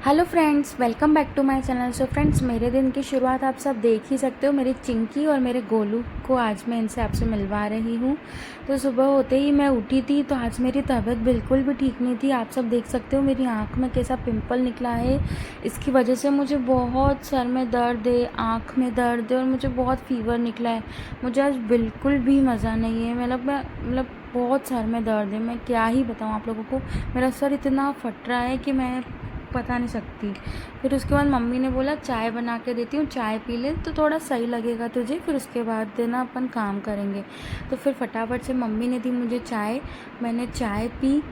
Hello friends, welcome back to my channel. So friends, मेरे दिन की शुरुआत आप सब देख ही सकते हो। मेरी चिंकी और मेरे गोलू को आज मैं इनसे आपसे मिलवा रही हूँ। तो सुबह होते ही मैं उठी थी तो आज मेरी तबीयत बिल्कुल भी ठीक नहीं थी। आप सब देख सकते हो मेरी आँख में कैसा पिंपल निकला है। इसकी वजह से मुझे बहुत सर में दर्द है, आँख में दर्द है और मुझे बहुत फीवर निकला है। मुझे आज बिल्कुल भी मज़ा नहीं है। मतलब बहुत सर में दर्द है। मैं क्या ही बताऊँ आप लोगों को। मेरा सर इतना फट रहा है कि मैं बता नहीं सकती। फिर उसके बाद मम्मी ने बोला चाय बना के देती हूँ, चाय पी ले तो थोड़ा सही लगेगा तुझे, फिर उसके बाद देना अपन काम करेंगे। तो फिर फटाफट से मम्मी ने दी मुझे चाय। मैंने चाय पी।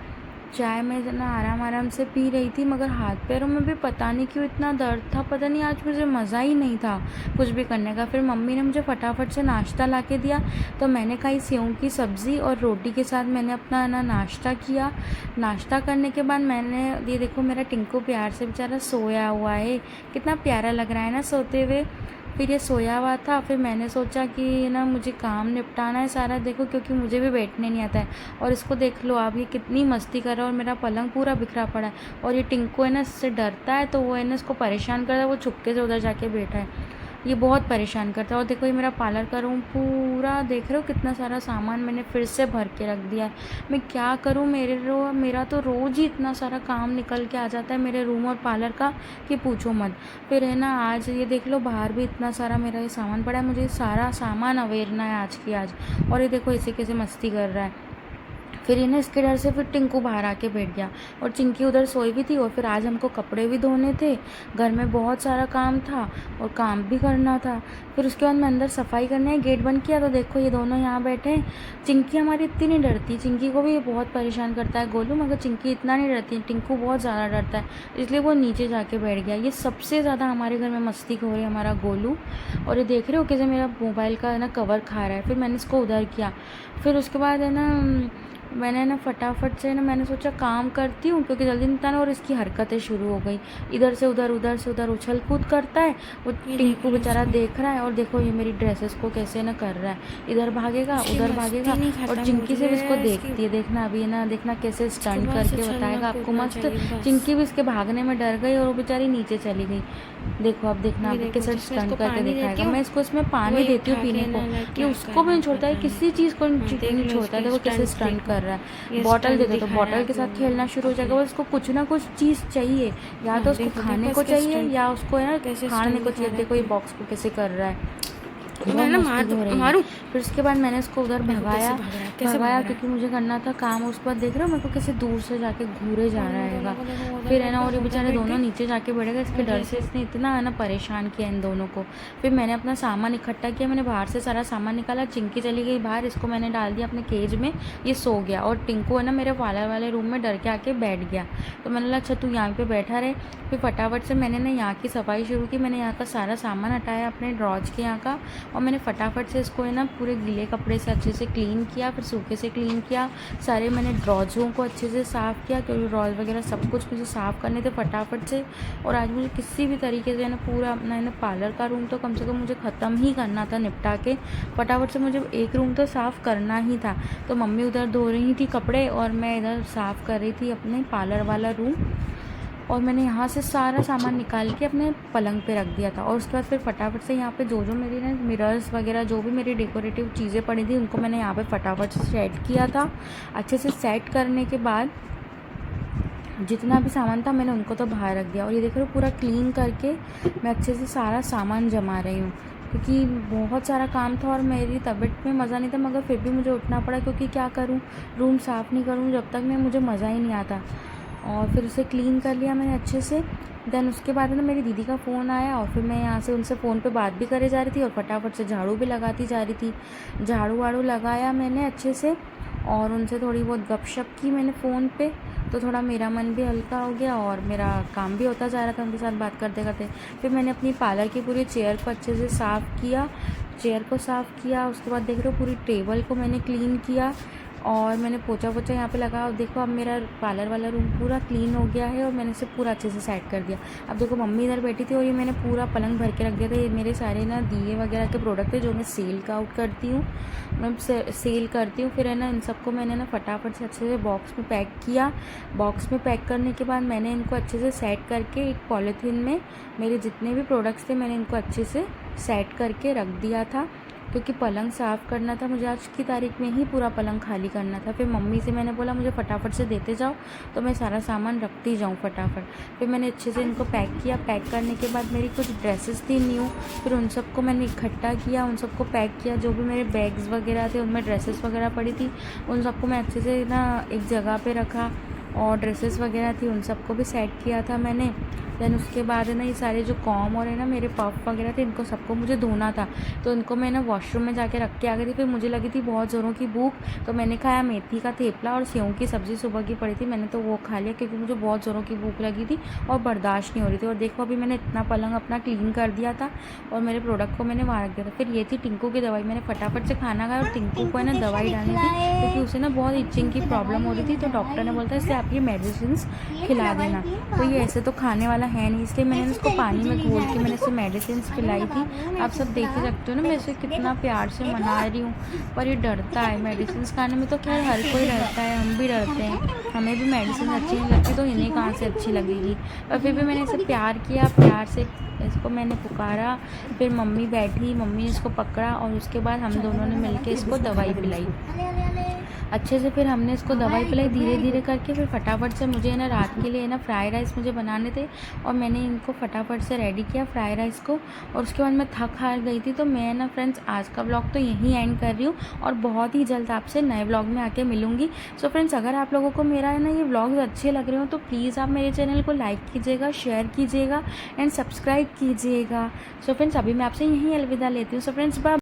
चाय मैं ना आराम आराम से पी रही थी, मगर हाथ पैरों में भी पता नहीं क्यों इतना दर्द था। पता नहीं, आज मुझे मज़ा ही नहीं था कुछ भी करने का। फिर मम्मी ने मुझे फटाफट से नाश्ता ला के दिया, तो मैंने खाई सेव की सब्ज़ी और रोटी के साथ मैंने अपना ना नाश्ता किया। नाश्ता करने के बाद मैंने ये देखो, मेरा टिंकू प्यार से बेचारा सोया हुआ है। कितना प्यारा लग रहा है ना सोते हुए। फिर ये सोया हुआ था। फिर मैंने सोचा कि ना मुझे काम निपटाना है सारा, देखो, क्योंकि मुझे भी बैठने नहीं आता है। और इसको देख लो आप, ये कितनी मस्ती कर रहा है और मेरा पलंग पूरा बिखरा पड़ा है। और ये टिंकू है ना, इससे डरता है तो वो है ना इसको परेशान करता है, वो छुपके से उधर जाके बैठा है। ये बहुत परेशान करता है। और देखो, ये मेरा पार्लर का रूम पूरा देख रहे हो, कितना सारा सामान मैंने फिर से भर के रख दिया है। मैं क्या करूँ, मेरा तो रोज़ ही इतना सारा काम निकल के आ जाता है मेरे रूम और पार्लर का कि पूछो मत। फिर है ना, आज ये देख लो, बाहर भी इतना सारा मेरा ये सामान पड़ा है। मुझे सारा सामान अवेरना है आज की आज। और ये देखो इसे कैसे मस्ती कर रहा है। फिर इन्हें इसके डर से फिर टिंकू बाहर आके बैठ गया और चिंकी उधर सोई भी थी। और फिर आज हमको कपड़े भी धोने थे, घर में बहुत सारा काम था और काम भी करना था। फिर उसके बाद मैं अंदर सफाई करने गेट बंद किया तो देखो ये दोनों यहाँ बैठे हैं। चिंकी हमारी इतनी नहीं डरती, चिंकी को भी ये बहुत परेशान करता है गोलू, मगर चिंकी इतना नहीं डरती। टिंकू बहुत ज़्यादा डरता है, इसलिए वो नीचे जाके बैठ गया। ये सबसे ज़्यादा हमारे घर में मस्ती खो रही है हमारा गोलू। और ये देख रहे हो कैसे मेरा मोबाइल का है ना कवर खा रहा है। फिर मैंने इसको उधर किया। फिर उसके बाद है ना, मैंने ना फटाफट से ना मैंने सोचा काम करती हूँ, क्योंकि जल्दी नहीं था ना। और इसकी हरकतें शुरू हो गई, इधर से उधर, उधर से उधर उछल कूद करता है। वो टिंकू बेचारा देख रहा है और देखो ये मेरी ड्रेसेस को कैसे ना कर रहा है, इधर भागेगा उधर भागेगा। और चिंकी से भी इसको देखती है, देखना अभी ना, देखना कैसे स्टंट करके बताएगा आपको मस्त। चिंकी भी इसके भागने में डर गई और वो बेचारी नीचे चली गई। देखो अब देखना अभी कैसे स्टंट करके दिखाएगा। मैं इसको इसमें पानी देती हूँ पीने को, ये उसको भी नहीं छोड़ता है, किसी चीज़ को नहीं छोड़ता है। देखो कैसे स्टंट कर रहा है। बॉटल दे दो तो बॉटल के साथ खेलना शुरू हो जाएगा। वो इसको कुछ ना कुछ चीज़ चाहिए, या तो उसको खाने को चाहिए या उसको है ना खाने को चाहिए। देखो ये बॉक्स को कैसे कर रहा है, मैं ना मारूं। फिर उसके बाद मैंने उसको उधर भगाया क्योंकि मुझे करना था काम। उसके बाद देख रहे हो मेरे को कैसे दूर से जाके घूरे जा रहा है। फिर है ना, और ये बेचारे दोनों नीचे जाके बैठेगा। इसके डर से इसने इतना है ना परेशान किया इन दोनों को। फिर मैंने अपना सामान इकट्ठा किया, मैंने बाहर से सारा सामान निकाला। चिंकी चली गई बाहर, इसको मैंने डाल दिया अपने केज में, ये सो गया। और टिंकू है ना मेरे पार्लर वाले रूम में डर के आके बैठ गया। तो मैंने बोला अच्छा तू यहाँ पे बैठा रहे। फिर फटाफट से मैंने ना यहाँ की सफाई शुरू की। मैंने यहाँ का सारा सामान हटाया अपने ड्रॉज के यहाँ का, और मैंने फटाफट से इसको है ना पूरे गीले कपड़े से अच्छे से क्लीन किया, फिर सूखे से क्लीन किया। सारे मैंने ड्रॉजों को अच्छे से साफ़ किया, क्योंकि ड्रॉज वगैरह सब कुछ मुझे साफ़ करने थे फटाफट से। और आज मुझे किसी भी तरीके से है ना पूरा अपना है ना पार्लर का रूम तो कम से कम मुझे ख़त्म ही करना था निपटा के। फटाफट से मुझे एक रूम तो साफ़ करना ही था। तो मम्मी उधर धो रही थी कपड़े और मैं इधर साफ़ कर रही थी अपने पार्लर वाला रूम। और मैंने यहाँ से सारा सामान निकाल के अपने पलंग पे रख दिया था। और उसके बाद फिर फटाफट से यहाँ पे जो जो मेरी ना मिरर्स वगैरह जो भी मेरी डेकोरेटिव चीज़ें पड़ी थी उनको मैंने यहाँ पे फटाफट से सेट किया था। अच्छे से सेट करने के बाद जितना भी सामान था मैंने उनको तो बाहर रख दिया। और ये देख रहे हो पूरा क्लीन करके मैं अच्छे से सारा सामान जमा रही हूँ, क्योंकि बहुत सारा काम था और मेरी तबीयत में मज़ा नहीं था, मगर फिर भी मुझे उठना पड़ा, क्योंकि क्या करूँ, रूम साफ़ नहीं करूँ जब तक मैं, मुझे मज़ा ही नहीं आता। और फिर उसे क्लीन कर लिया मैंने अच्छे से। देन उसके बाद ना मेरी दीदी का फ़ोन आया और फिर मैं यहाँ से उनसे फ़ोन पे बात भी करे जा रही थी और फटाफट से झाड़ू भी लगाती जा रही थी। झाड़ू वाड़ू लगाया मैंने अच्छे से और उनसे थोड़ी बहुत गपशप की मैंने फ़ोन पे, तो थोड़ा मेरा मन भी हल्का हो गया और मेरा काम भी होता जा रहा था उनके साथ बात करते करते। फिर मैंने अपनी पार्लर की पूरी चेयर को अच्छे से साफ़ किया, चेयर को साफ़ किया। उसके बाद देख रहे हो पूरी टेबल को मैंने क्लीन किया। और मैंने पोछा वोछा यहाँ पे लगा और देखो अब मेरा पार्लर वाला रूम पूरा क्लीन हो गया है और मैंने इसे पूरा अच्छे से सेट कर दिया। अब देखो मम्मी इधर बैठी थी और ये मैंने पूरा पलंग भर के रख दिया था। ये मेरे सारे ना दिए वगैरह के प्रोडक्ट है जो मैं सेल आउट करती हूँ, मैं सेल करती हूँ। फिर है ना इन सबको मैंने ना फटाफट से अच्छे से बॉक्स में पैक किया। बॉक्स में पैक करने के बाद मैंने इनको अच्छे से सेट करके एक पॉलीथीन में मेरे जितने भी प्रोडक्ट्स थे मैंने इनको अच्छे से सेट करके रख दिया था, क्योंकि पलंग साफ़ करना था मुझे, आज की तारीख में ही पूरा पलंग खाली करना था। फिर मम्मी से मैंने बोला मुझे फटाफट से देते जाओ तो मैं सारा सामान रखती जाऊँ फटाफट। फिर मैंने अच्छे से इनको पैक किया। पैक करने के बाद मेरी कुछ ड्रेसेस थी न्यू, फिर उन सबको मैंने इकट्ठा किया, उन सबको पैक किया। जो भी मेरे बैग्स वगैरह थे उनमें ड्रेसेस वगैरह पड़ी थी उन सबको मैं अच्छे से ना एक जगह पर रखा, और ड्रेसेस वगैरह थी उन सबको भी सेट किया था मैंने। देन उसके बाद है ना ये सारे जो कॉम और है ना मेरे पफ वगैरह थे इनको सबको मुझे धोना था, तो इनको मैं ना वॉशरूम में जाके रख के आ गई थी। फिर मुझे लगी थी बहुत ज़ोरों की भूख, तो मैंने खाया मेथी का थेपला और सेव की सब्ज़ी सुबह की पड़ी थी, मैंने तो वो खा लिया क्योंकि मुझे बहुत ज़ोरों की भूख लगी थी और बर्दाश्त नहीं हो रही थी। और देखो अभी मैंने इतना पलंग अपना क्लीन कर दिया था और मेरे प्रोडक्ट को मैंने वहाँ रख दिया था। फिर ये थी टिंकू की दवाई, मैंने फटाफट से खाना खाया और टिंकू को है ना दवाई डालनी थी क्योंकि उसे ना बहुत इचिंग की प्रॉब्लम हो रही थी, तो डॉक्टर ने बोला था इससे आप ये मेडिसिन खिला देना। तो ये ऐसे तो खाने वाला है नहीं, इसलिए मैंने इसको पानी में घोल के मैंने इसे मेडिसिन पिलाई थी। आप सब देख ही सकते हो ना मैं इसे कितना प्यार से मना रही हूँ, पर ये डरता है। मेडिसिन खाने में तो खैर हर कोई डरता है, हम भी डरते हैं, हमें भी मेडिसिन अच्छी नहीं लगती तो इन्हें कहाँ से अच्छी लगेगी। पर फिर भी मैंने इसे प्यार किया, प्यार से इसको मैंने पुकारा। फिर मम्मी बैठी, मम्मी ने इसको पकड़ा और उसके बाद हम दोनों ने मिलके इसको दवाई पिलाई अच्छे से। फिर हमने इसको दवाई पिलाई धीरे धीरे करके। फिर फटाफट से मुझे ना रात के लिए ना फ्राई राइस मुझे बनाने थे और मैंने इनको फटाफट से रेडी किया फ्राई राइस को, और उसके बाद मैं थक हार गई थी। तो मैं ना फ्रेंड्स आज का व्लॉग तो यहीं एंड कर रही हूँ और बहुत ही जल्द आपसे नए व्लॉग में आके मिलूँगी। सो फ्रेंड्स अगर आप लोगों को मेरा ना ये व्लॉग्स अच्छे लग रहे हो तो प्लीज़ आप मेरे चैनल को लाइक कीजिएगा, शेयर कीजिएगा एंड सब्सक्राइब कीजिएगा। सो फ्रेंड्स अभी मैं आपसे यहीं अलविदा लेती हूँ। So friends bye.